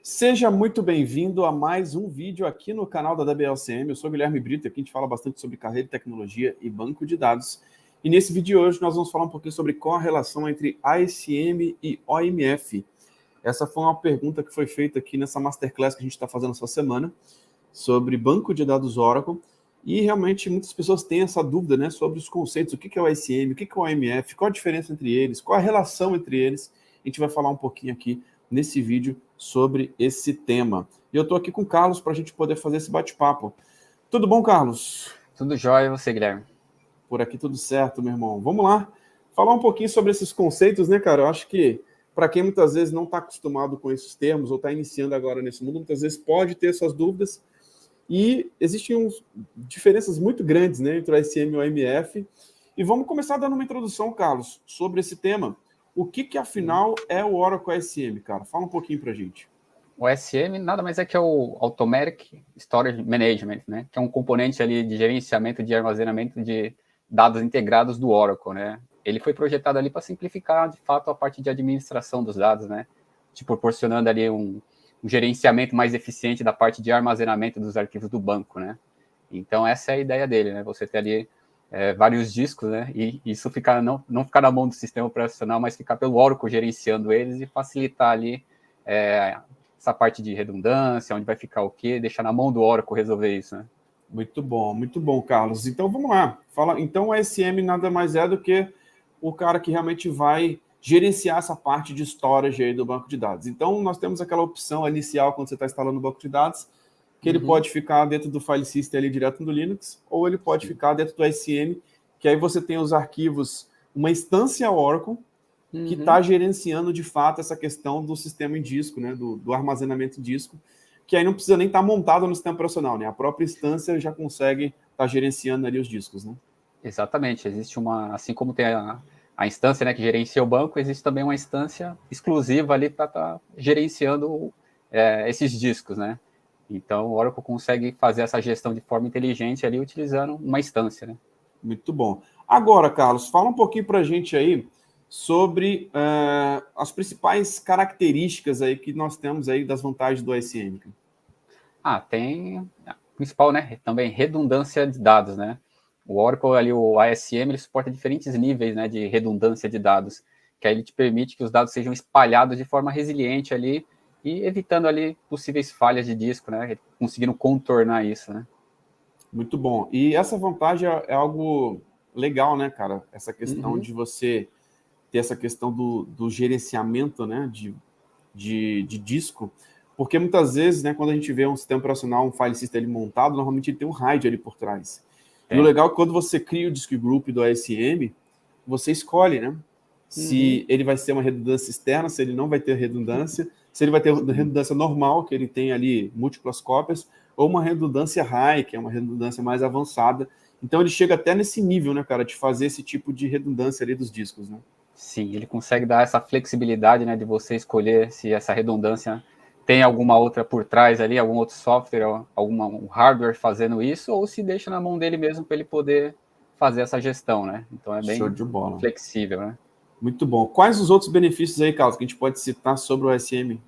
Seja muito bem-vindo a mais um vídeo aqui no canal da DBLCM. Eu sou Guilherme Brito, aqui a gente fala bastante sobre carreira, tecnologia e banco de dados. E nesse vídeo de hoje nós vamos falar um pouquinho sobre qual a relação entre ASM e OMF. Essa foi uma pergunta que foi feita aqui nessa Masterclass que a gente está fazendo essa semana, sobre banco de dados Oracle. E realmente muitas pessoas têm essa dúvida, né, sobre os conceitos, o que é o ASM, o que é o OMF, qual a diferença entre eles, qual a relação entre eles. A gente vai falar um pouquinho aqui nesse vídeo sobre esse tema. E eu estou aqui com o Carlos para a gente poder fazer esse bate-papo. Tudo bom, Carlos? Tudo jóia, e você, Guilherme? Por aqui tudo certo, meu irmão. Vamos lá, falar um pouquinho sobre esses conceitos, né, cara? Eu acho que para quem muitas vezes não está acostumado com esses termos ou está iniciando agora nesse mundo, muitas vezes pode ter essas dúvidas. E existem diferenças muito grandes, né, entre o ASM e o OMF. E vamos começar dando uma introdução, Carlos, sobre esse tema. O que afinal é o Oracle ASM, cara? Fala um pouquinho para a gente. O ASM nada mais é que o Automatic Storage Management, né? Que é um componente ali de gerenciamento de armazenamento de dados integrados do Oracle, né? Ele foi projetado ali para simplificar, de fato, a parte de administração dos dados, né? Te proporcionando ali um gerenciamento mais eficiente da parte de armazenamento dos arquivos do banco, né? Então, essa é a ideia dele, né? Você ter ali vários discos, né? E isso não ficar na mão do sistema operacional, mas ficar pelo Oracle gerenciando eles e facilitar ali essa parte de redundância, onde vai ficar o quê, deixar na mão do Oracle resolver isso, né? Muito bom, Carlos. Então, vamos lá. Então, o ASM nada mais é do que o cara que realmente vai gerenciar essa parte de storage aí do banco de dados. Então, nós temos aquela opção inicial quando você está instalando o banco de dados, que ele pode ficar dentro do file system ali direto no Linux, ou ele pode ficar dentro do ASM, que aí você tem os arquivos, uma instância Oracle, que está gerenciando de fato essa questão do sistema em disco, né, do armazenamento em disco, que aí não precisa nem estar montado no sistema operacional, né? A própria instância já consegue estar gerenciando ali os discos, né? Exatamente, existe assim como tem a instância, né, que gerencia o banco, existe também uma instância exclusiva ali para estar gerenciando esses discos, né? Então, o Oracle consegue fazer essa gestão de forma inteligente ali utilizando uma instância, né? Muito bom. Agora, Carlos, fala um pouquinho para a gente aí sobre as principais características aí que nós temos aí das vantagens do ASM. Tem a principal, né, também redundância de dados, né? O Oracle ali, o ASM, ele suporta diferentes níveis, né, de redundância de dados, que aí ele te permite que os dados sejam espalhados de forma resiliente ali e evitando ali possíveis falhas de disco, né, conseguindo contornar isso, né? Muito bom. E essa vantagem é algo legal, né, cara? Essa questão de você ter essa questão do gerenciamento, né, de disco, porque muitas vezes, né, quando a gente vê um sistema operacional, um file system ali montado, normalmente ele tem um RAID ali por trás. E o legal é que quando você cria o disk group do ASM, você escolhe, né, se ele vai ser uma redundância externa, se ele não vai ter redundância, se ele vai ter redundância normal, que ele tem ali múltiplas cópias, ou uma redundância high, que é uma redundância mais avançada. Então ele chega até nesse nível, né, cara, de fazer esse tipo de redundância ali dos discos, né? Sim, ele consegue dar essa flexibilidade, né, de você escolher se essa redundância tem alguma outra por trás ali, algum outro software, um hardware fazendo isso, ou se deixa na mão dele mesmo para ele poder fazer essa gestão, né? Então é bem Show de bola. flexível, né? Muito bom. Quais os outros benefícios aí, Carlos, que a gente pode citar sobre o ASM?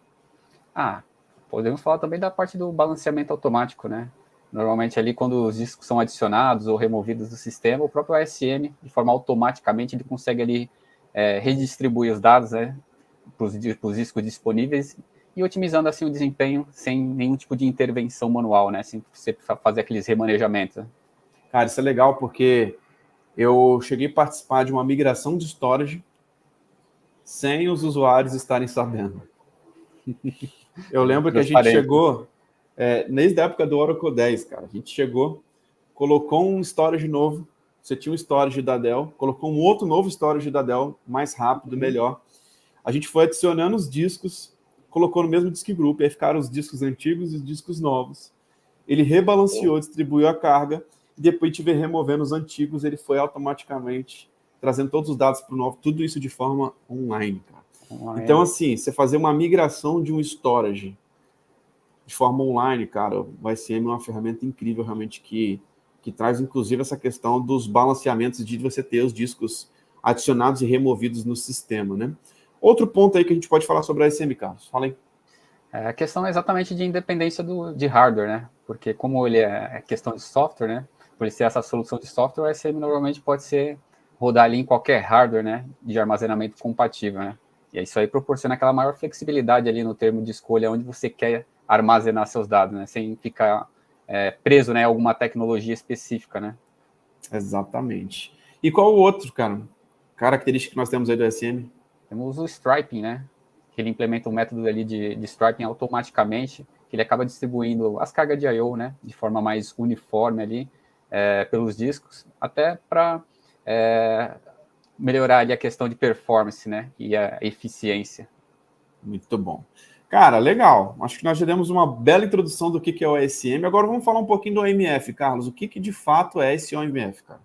Podemos falar também da parte do balanceamento automático, né? Normalmente ali quando os discos são adicionados ou removidos do sistema, o próprio ASM, de forma automaticamente, ele consegue ali redistribuir os dados, né, para os discos disponíveis e otimizando assim o desempenho sem nenhum tipo de intervenção manual, né? Sem você fazer aqueles remanejamentos. Né? Cara, isso é legal porque eu cheguei a participar de uma migração de storage sem os usuários estarem sabendo. Eu lembro que a gente chegou, desde a época do Oracle 10, cara, a gente chegou, colocou um storage novo, você tinha um storage da Dell, colocou um outro novo storage da Dell, mais rápido, melhor. A gente foi adicionando os discos, colocou no mesmo disk group, aí ficaram os discos antigos e os discos novos. Ele rebalanceou, distribuiu a carga, e depois de ver removendo os antigos, ele foi automaticamente trazendo todos os dados para o novo, tudo isso de forma online, cara. Então, assim, você fazer uma migração de um storage de forma online, cara, vai ser uma ferramenta incrível, realmente, que traz, inclusive, essa questão dos balanceamentos de você ter os discos adicionados e removidos no sistema, né? Outro ponto aí que a gente pode falar sobre a ASM, Carlos. Fala aí. A questão é exatamente de independência de hardware, né? Porque como ele é questão de software, né? Por ele ser essa solução de software, o SM normalmente pode ser rodar ali em qualquer hardware, né? De armazenamento compatível, né? E isso aí proporciona aquela maior flexibilidade ali no termo de escolha onde você quer armazenar seus dados, né? Sem ficar preso, né? A alguma tecnologia específica, né? Exatamente. E qual o outro, cara? Característica que nós temos aí do SM? Temos o striping, né? Que ele implementa um método ali de striping automaticamente, que ele acaba distribuindo as cargas de I/O, né? De forma mais uniforme ali pelos discos, até para melhorar ali a questão de performance, né? E a eficiência. Muito bom. Cara, legal. Acho que nós já demos uma bela introdução do que é o OSM. Agora vamos falar um pouquinho do OMF, Carlos. O que de fato é esse OMF, cara?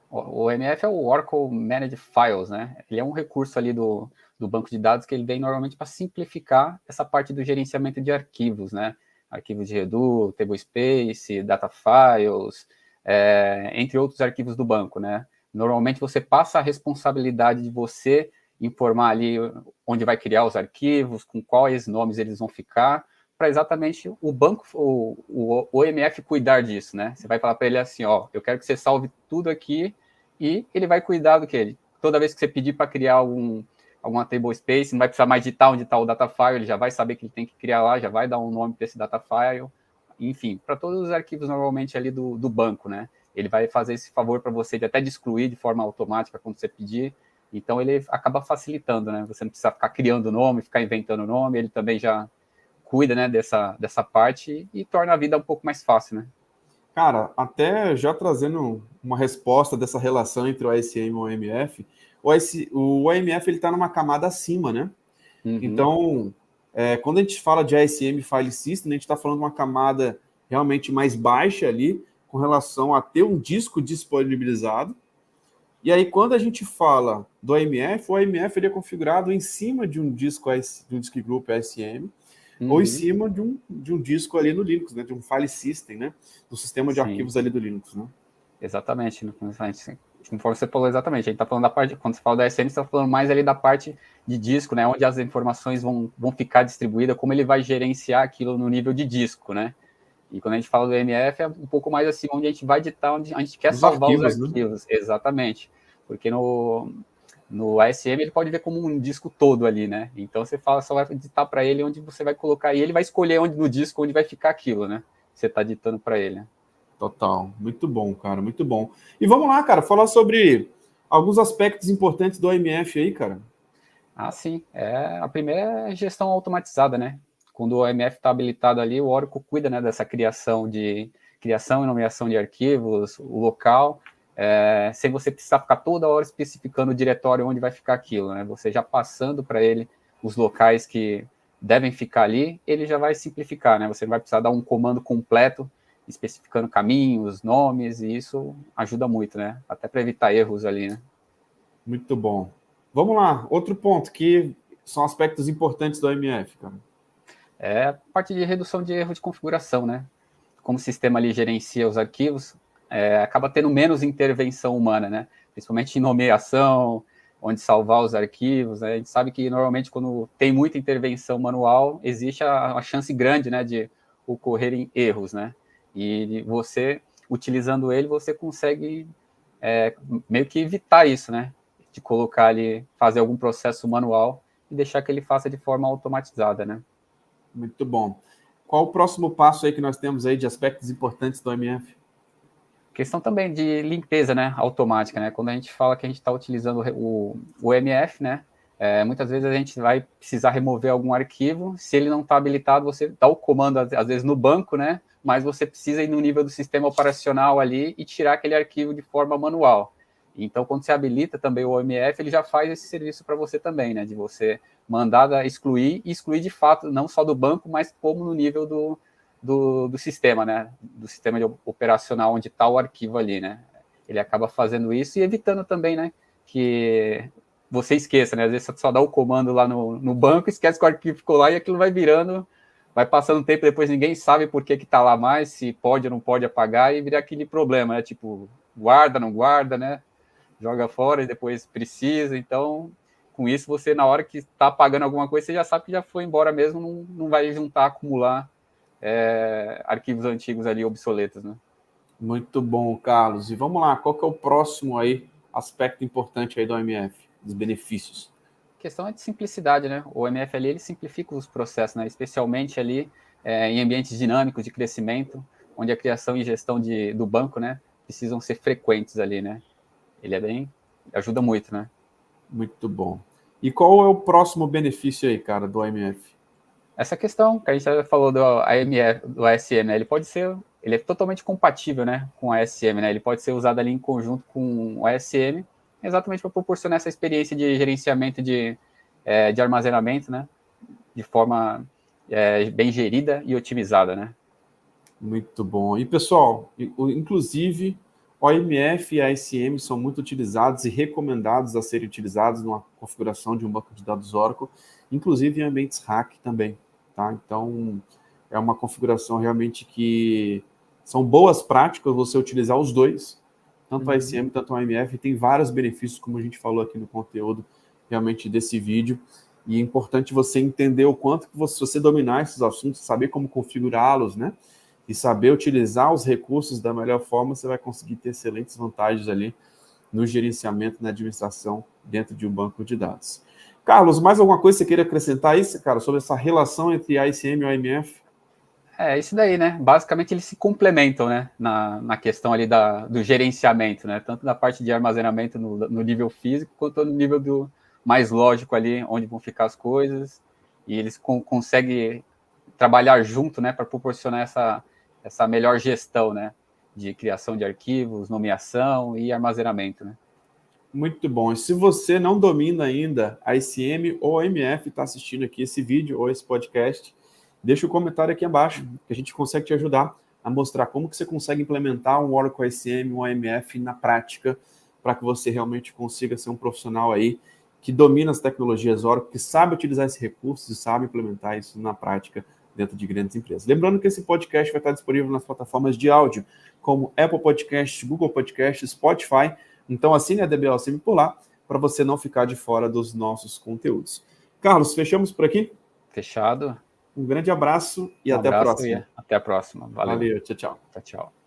O OMF é o Oracle Managed Files, né? Ele é um recurso ali do banco de dados que ele vem normalmente para simplificar essa parte do gerenciamento de arquivos, né? Arquivos de Redo, Tablespace, Data Files, entre outros arquivos do banco, né? Normalmente você passa a responsabilidade de você informar ali onde vai criar os arquivos, com quais nomes eles vão ficar, para exatamente o banco, o OMF cuidar disso, né? Você vai falar para ele assim, ó, eu quero que você salve tudo aqui e ele vai cuidar do que ele. Toda vez que você pedir para criar alguma table space, não vai precisar mais digitar onde está o data file, ele já vai saber que ele tem que criar lá, já vai dar um nome para esse data file, enfim, para todos os arquivos normalmente ali do banco, né? Ele vai fazer esse favor para você de até de excluir de forma automática quando você pedir. Então ele acaba facilitando, né? Você não precisa ficar criando nome, ficar inventando nome, ele também já cuida, né, dessa parte e torna a vida um pouco mais fácil, né? Cara, até já trazendo uma resposta dessa relação entre o OSM e o OMF, o OMF ele está numa camada acima, né? Uhum. Então, quando a gente fala de ASM File System, a gente está falando de uma camada realmente mais baixa ali, com relação a ter um disco disponibilizado. E aí, quando a gente fala do OMF, o OMF ele é configurado em cima de um disco group ASM, ou em cima de um disco ali no Linux, né? De um file system, né? Do sistema de Sim, arquivos ali do Linux, né? exatamente. Conforme você falou exatamente, a gente está falando da parte, quando você fala da SM, você está falando mais ali da parte de disco, né? Onde as informações vão ficar distribuídas, como ele vai gerenciar aquilo no nível de disco, né? E quando a gente fala do MF, é um pouco mais assim, onde a gente vai editar, onde a gente quer Os salvar os arquivos, né? arquivos. Exatamente. Porque no ASM ele pode ver como um disco todo ali, né? Então você fala, só vai editar para ele onde você vai colocar, e ele vai escolher onde no disco onde vai ficar aquilo, né? Você está ditando para ele. Né? Total. Muito bom, cara. Muito bom. E vamos lá, cara, falar sobre alguns aspectos importantes do OMF aí, cara. Ah, sim. A primeira é a gestão automatizada, né? Quando o OMF está habilitado ali, o Oracle cuida, né, dessa criação e nomeação de arquivos, o local, sem você precisar ficar toda hora especificando o diretório onde vai ficar aquilo, né? Você já passando para ele os locais que devem ficar ali, ele já vai simplificar, né? Você não vai precisar dar um comando completo especificando caminhos, nomes, e isso ajuda muito, né? Até para evitar erros ali, né? Muito bom. Vamos lá. Outro ponto que são aspectos importantes do OMF, cara. É a parte de redução de erro de configuração, né? Como o sistema ali gerencia os arquivos, acaba tendo menos intervenção humana, né? Principalmente em nomeação, onde salvar os arquivos, né? A gente sabe que normalmente quando tem muita intervenção manual, existe a chance grande, né, de ocorrerem erros, né? E você, utilizando ele, você consegue meio que evitar isso, né? De colocar ali, fazer algum processo manual e deixar que ele faça de forma automatizada, né? Muito bom. Qual o próximo passo aí que nós temos aí de aspectos importantes do OMF? Questão também de limpeza, né, automática, né? Quando a gente fala que a gente está utilizando o MF, né? Muitas vezes a gente vai precisar remover algum arquivo. Se ele não está habilitado, você dá o comando às vezes no banco, né? Mas você precisa ir no nível do sistema operacional ali e tirar aquele arquivo de forma manual. Então, quando você habilita também o OMF, ele já faz esse serviço para você também, né? De você mandar excluir e excluir de fato, não só do banco, mas como no nível do sistema, né? Do sistema operacional onde está o arquivo ali, né? Ele acaba fazendo isso e evitando também, né? Que você esqueça, né? Às vezes você só dá o comando lá no banco, esquece que o arquivo ficou lá e aquilo vai virando, vai passando um tempo, depois ninguém sabe por que está lá mais, se pode ou não pode apagar e vira aquele problema, né? Tipo, guarda, não guarda, né? Joga fora e depois precisa. Então, com isso, você, na hora que está pagando alguma coisa, você já sabe que já foi embora mesmo, não vai juntar, acumular arquivos antigos ali obsoletos, né? Muito bom, Carlos. E vamos lá, qual que é o próximo aí aspecto importante aí do OMF, dos benefícios? A questão é de simplicidade, né? O OMF ali, ele simplifica os processos, né? Especialmente ali em ambientes dinâmicos de crescimento, onde a criação e gestão do banco, né, precisam ser frequentes ali, né? Ele ajuda muito, né? Muito bom. E qual é o próximo benefício aí, cara, do OMF? Essa questão que a gente já falou do AMF, do ASM, né? Ele é totalmente compatível, né, com o ASM, né? Ele pode ser usado ali em conjunto com o ASM, exatamente para proporcionar essa experiência de gerenciamento de armazenamento, né, de forma bem gerida e otimizada, né? Muito bom. E, pessoal, inclusive, OMF e ASM são muito utilizados e recomendados a serem utilizados numa configuração de um banco de dados Oracle, inclusive em ambientes RAC também, tá? Então, é uma configuração realmente que são boas práticas você utilizar os dois, tanto a ASM quanto a OMF, e tem vários benefícios, como a gente falou aqui no conteúdo realmente desse vídeo. E é importante você entender o quanto que se você dominar esses assuntos, saber como configurá-los, né? E saber utilizar os recursos da melhor forma, você vai conseguir ter excelentes vantagens ali no gerenciamento e na administração dentro de um banco de dados. Carlos, mais alguma coisa que você queira acrescentar isso, cara, sobre essa relação entre ASM e OMF? Isso daí, né? Basicamente eles se complementam, né? Na questão ali do gerenciamento, né? Tanto da parte de armazenamento no nível físico, quanto no nível mais lógico ali, onde vão ficar as coisas. E eles conseguem trabalhar junto, né? Para proporcionar essa melhor gestão, né? De criação de arquivos, nomeação e armazenamento, né? Muito bom. E se você não domina ainda ASM ou OMF, está assistindo aqui esse vídeo ou esse podcast, deixa o comentário aqui abaixo, que a gente consegue te ajudar a mostrar como que você consegue implementar um Oracle ASM, um OMF na prática, para que você realmente consiga ser um profissional aí que domina as tecnologias Oracle, que sabe utilizar esses recursos e sabe implementar isso na prática dentro de grandes empresas. Lembrando que esse podcast vai estar disponível nas plataformas de áudio, como Apple Podcasts, Google Podcasts, Spotify. Então assine a DBOSM por lá, para você não ficar de fora dos nossos conteúdos. Carlos, fechamos por aqui? Fechado. Um grande abraço e até a próxima. Até a próxima. Valeu. Valeu, tchau, tchau. Tchau, tchau.